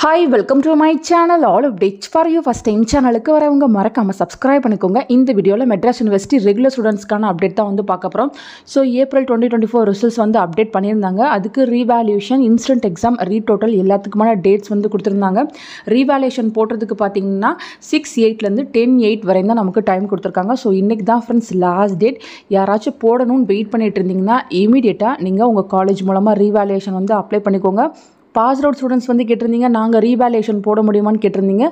Hi, welcome to my channel. All updates for you. First time சேனலுக்கு வரவங்க மறக்காம subscribe பண்ணிக்கோங்க. இந்த வீடியோல மெட்ராஸ் யுனிவர்சிட்டி ரெகுலர் ஸ்டூடண்ட்ஸ்க்கான அப்டேட் தான் வந்து பார்க்க போறோம். ஸோ ஏப்ரல் 2024 ரிசல்ட்ஸ் வந்து அப்டேட் பண்ணியிருந்தாங்க. அதுக்கு ரீவேல்யூஷன், இன்ஸ்டன்ட் எக்ஸாம், ரீடோட்டல் எல்லாத்துக்குமான டேட்ஸ் வந்து கொடுத்துருந்தாங்க. ரீவேல்யூஷன் போடுறதுக்கு பார்த்தீங்கன்னா 6/8லேருந்து 10/8 வரையும் தான் நமக்கு டைம் கொடுத்துருக்காங்க. ஸோ இன்றைக்கி தான் ஃப்ரெண்ட்ஸ் லாஸ்ட் டேட். யாராச்சும் போடணும்னு வெயிட் பண்ணிட்டு இருந்தீங்கன்னா இமீடியட்டாக நீங்கள் உங்கள் காலேஜ் மூலமாக ரீவேல்யூஷன் வந்து அப்ளை பண்ணிக்கோங்க. பாஸ் அவுட் ஸ்டூடெண்ட்ஸ் வந்து கேட்டிருந்தீங்க, நாங்கள் ரீவேல்யூஷன் போட முடியுமான்னு கேட்டிருந்தீங்க.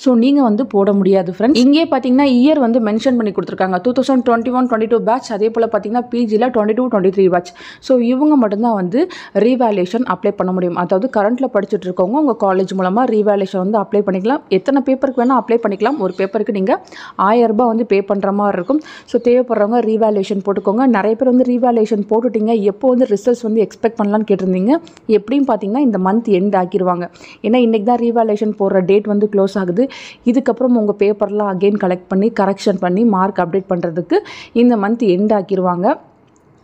ஸோ நீங்கள் வந்து போட முடியாது ஃப்ரெண்ட்ஸ். இங்கே பார்த்தீங்கன்னா இயர் வந்து மென்ஷன் பண்ணி கொடுத்துருக்காங்க. 2021-22 பேட்ச், அதே போல் பார்த்தீங்கன்னா பிஜியில் 22-23 பேட்ச். ஸோ இவங்க மட்டும்தான் வந்து ரீவேல்யூஷன் அப்ளை பண்ண முடியும். அதாவது கரண்ட்டில் படிச்சுட்டு இருக்கவங்க உங்கள் காலேஜ் மூலமாக ரீவேல்யூஷன் வந்து அப்ளை பண்ணிக்கலாம். எத்தனை பேப்பருக்கு வேணால் அப்ளை பண்ணிக்கலாம். ஒரு பேப்பருக்கு நீங்கள் 1000 ரூபாய் வந்து பே பண்ணுற மாதிரி இருக்கும். ஸோ தேவைப்படுறவங்க ரீவேல்யூஷன் போட்டுக்கோங்க. நிறைய பேர் வந்து ரீவேல்யூஷன் போட்டுட்டீங்க, எப்போ வந்து ரிசல்ட்ஸ் வந்து எக்ஸ்பெக்ட் பண்ணலான்னு கேட்டிருந்தீங்க. எப்படியும் பார்த்தீங்கன்னா இந்த மந்த் எண்ட் ஆக்கிடுவாங்க. ஏன்னா இன்றைக்கி தான் ரீவேல்யூஷன் போடுற டேட் வந்து க்ளோஸ் ஆகுது. இதுக்கப்புறம் உங்கள் பேப்பர்லாம் அகெயின் கலெக்ட் பண்ணி கரெக்ஷன் பண்ணி மார்க் அப்டேட் பண்ணுறதுக்கு இந்த மந்த் எண்ட் ஆக்கிடுவாங்க.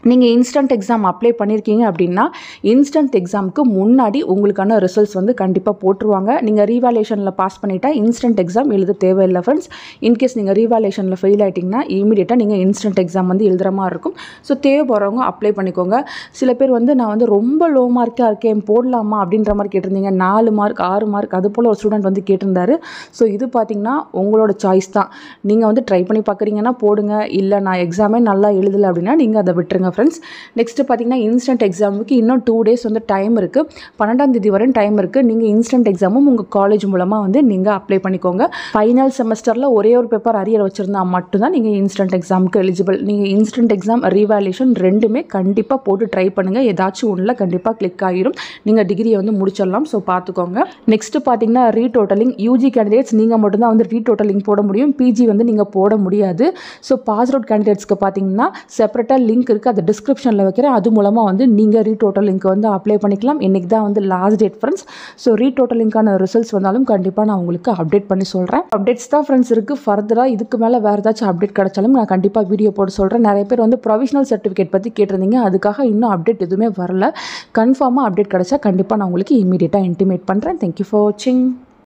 நீங்கள் இன்ஸ்டன்ட் எக்ஸாம் அப்ளை பண்ணியிருக்கீங்க அப்படின்னா இன்ஸ்டன்ட் எக்ஸாமுக்கு முன்னாடி உங்களுக்கான ரிசல்ட்ஸ் வந்து கண்டிப்பாக போட்டுருவாங்க. நீங்கள் ரீவேல்யூஷனில் பாஸ் பண்ணிட்டா இன்ஸ்டன்ட் எக்ஸாம் எழுத தேவையில்லை ஃப்ரெண்ட்ஸ். இன்கேஸ் நீங்கள் ரீவேல்யூஷனில் ஃபெயில் ஆகிட்டிங்கன்னா இமீடியட்டாக நீங்கள் இன்ஸ்டன்ட் எக்ஸாம் வந்து எழுதுகிற மாதிரி இருக்கும். ஸோ தேவைப்படுறவங்க அப்ளை பண்ணிக்கோங்க. சில பேர் வந்து நான் வந்து ரொம்ப லோ மார்க்காக இருக்கேன் போடலாமா அப்படின்ற மாதிரி கேட்டிருந்தீங்க. 4 மார்க் 6 மார்க் அது போல் ஒரு ஸ்டூடெண்ட் வந்து கேட்டிருந்தாரு. ஸோ இது பார்த்திங்கன்னா உங்களோட சாய்ஸ் தான். நீங்கள் வந்து ட்ரை பண்ணி பார்க்குறீங்கன்னா போடுங்க, இல்லை நான் எக்ஸாமே நல்லா எழுதலை அப்படின்னா நீங்கள் அதை விட்டுருங்க ஃப்ரெண்ட்ஸ். நெக்ஸ்ட் பார்த்தீங்கன்னா இன்ஸ்டன்ட் எக்ஸாமுக்கு இன்னும் 2 days வந்து டைம் இருக்குது. 12ஆம் தேதி வரையும் டைம் இருக்குது. நீங்கள் இன்ஸ்டன்ட் எக்ஸாமும் உங்கள் காலேஜ் மூலமாக வந்து நீங்கள் அப்ளை பண்ணிக்கோங்க. ஃபைனல் செமஸ்டரில் ஒரே ஒரு பேப்பர் அரியர் வச்சுருந்தா மட்டும்தான் நீங்கள் இன்ஸ்டன்ட் எக்ஸாமுக்கு எலிஜிபிள். நீங்கள் இன்ஸ்டன்ட் எக்ஸாம் ரீவேல்யூஷன் ரெண்டுமே கண்டிப்பாக போட்டு ட்ரை பண்ணுங்கள். ஏதாச்சும் ஒன்றில் கண்டிப்பாக கிளிக் ஆகிரும். நீங்கள் டிகிரியை வந்து முடிச்சிடலாம். ஸோ பார்த்துக்கோங்க. நெக்ஸ்ட்டு பார்த்தீங்கன்னா ரீடோட்டலிங். யூஜி கேண்டிடேட்ஸ் நீங்கள் மட்டும்தான் வந்து ரீடோட்டலிங் போட முடியும். பிஜி வந்து நீங்கள் போட முடியாது. ஸோ பாஸ் அவுட் கேண்டிடேட்ஸ்க்கு பார்த்தீங்கன்னா செப்பரேட்டாக லிங்க் இருக்குது. அது டிஸ்கிரிப்ஷனில் வைக்கிறேன். அது மூலமாக வந்து நீங்கள் ரீடோட்டல் லிங்க் வந்து அப்ளை பண்ணிக்கலாம். இன்றைக்கி தான் வந்து last date friends. So retotal லிங்கான ரிசல்ட்ஸ் வந்தாலும் கண்டிப்பாக நான் உங்களுக்கு அப்டேட் பண்ணி சொல்கிறேன். அப்டேட்ஸ் தான் ஃப்ரெண்ட்ஸ் இருக்குது. ஃபர்தராக இதுக்கு மேலே வேறு ஏதாச்சும் அப்டேட் கிடைச்சாலும் நான் கண்டிப்பாக வீடியோ போட்டு சொல்கிறேன். நிறைய பேர் வந்து ப்ரொவிஷனல் சர்டிஃபிகேட் பற்றி கேட்டிருந்தீங்க. அதுக்காக இன்னும் அப்டேட் எதுவுமே வரல. கன்ஃபார்மாக அப்டேட் கிடைச்சா கண்டிப்பாக நான் உங்களுக்கு இமீடியட்டாக இன்டிமேட் பண்ணுறேன். தேங்க்யூ ஃபார் வாட்சிங்.